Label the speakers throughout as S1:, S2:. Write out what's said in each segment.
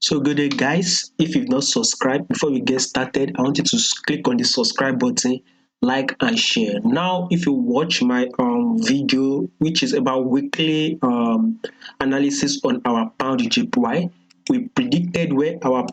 S1: So good day guys, if you've not subscribed, before we get started, I want you to click on the subscribe button, like and share. Now if you watch my video which is about weekly analysis on our pound JPY, we predicted where our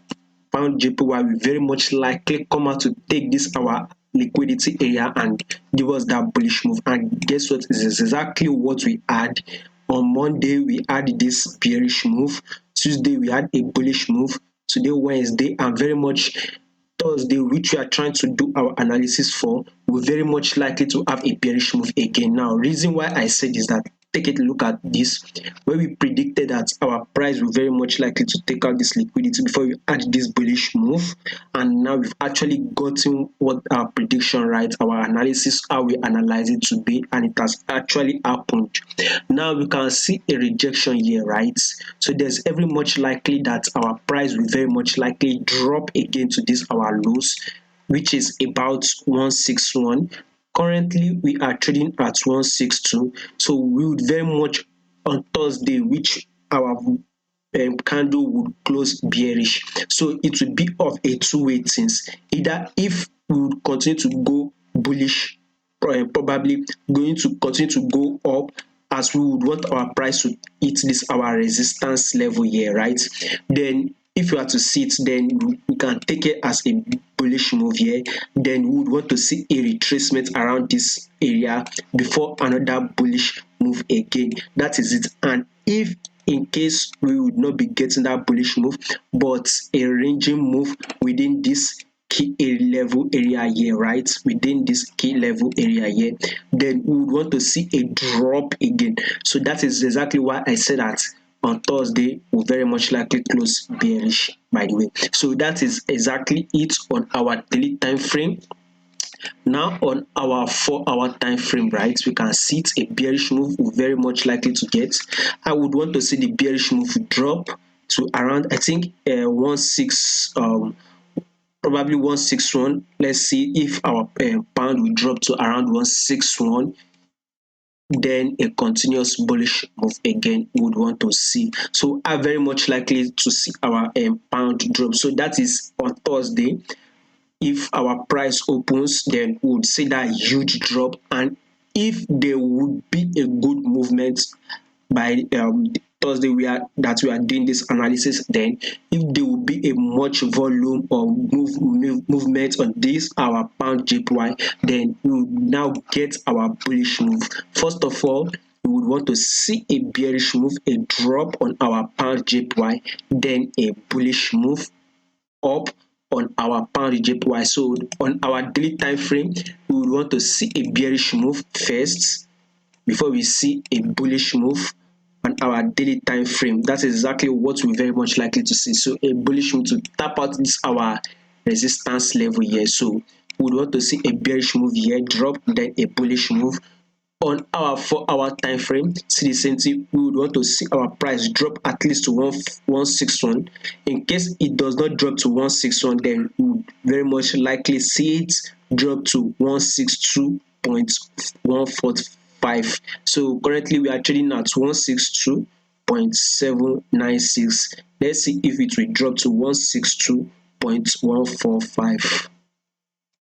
S1: pound JPY will very much likely come out to take this our liquidity area and give us that bullish move. And guess what, is exactly what we had. On Monday we had this bearish move, Tuesday we had a bullish move, today Wednesday, and very much Thursday, which we are trying to do our analysis for, we're very much likely to have a bearish move again. Now, reason why I said is that take a look at this, where we predicted that our price will very much likely to take out this liquidity before we had this bullish move, and now we've actually gotten what our prediction right, our analysis, how we analyze it to be, and it has actually happened. Now we can see a rejection here, right? So there's every much likely that our price will very much likely drop again to this our lows, which is about 161. Currently we are trading at 162, so we would very much on Thursday, which our candle would close bearish. So it would be of a two-way things. Either if we would continue to go bullish, probably going to continue to go up, as we would want our price to hit this our resistance level here, right? Then if you are to see it, then we can take it as a bullish move here. Then we would want to see a retracement around this area before another bullish move again. That is it. And if in case we would not be getting that bullish move, but a ranging move within this key level area here, right? Within this key level area here, then we would want to see a drop again. So that is exactly why I said that on Thursday will very much likely close bearish, by the way. So that is exactly it on our daily time frame. Now on our 4-hour time frame, right, we can see it a bearish move we're very much likely to get. I would want to see the bearish move drop to around, I think, probably 161. Let's see if our pound will drop to around 161, then a continuous bullish move again would want to see. So I'm very much likely to see our pound drop. So that is on Thursday. If our price opens, then we would see that huge drop. And if there would be a good movement by Thursday we are doing this analysis, then if there will be a much volume or movement on this our pound JPY, then we will now get our bullish move. First of all, we would want to see a bearish move, a drop on our pound JPY, then a bullish move up on our pound JPY. So on our daily time frame, we would want to see a bearish move first before we see a bullish move on our daily time frame. That's exactly what we're very much likely to see. So a bullish move to tap out this our resistance level here. So we would want to see a bearish move here, drop, then a bullish move. On our 4-hour time frame, see the same thing. We would want to see our price drop at least to 161. In case it does not drop to 161, then we would very much likely see it drop to 162.145. So currently we are trading at 162.796. Let's see if it will drop to 162.145.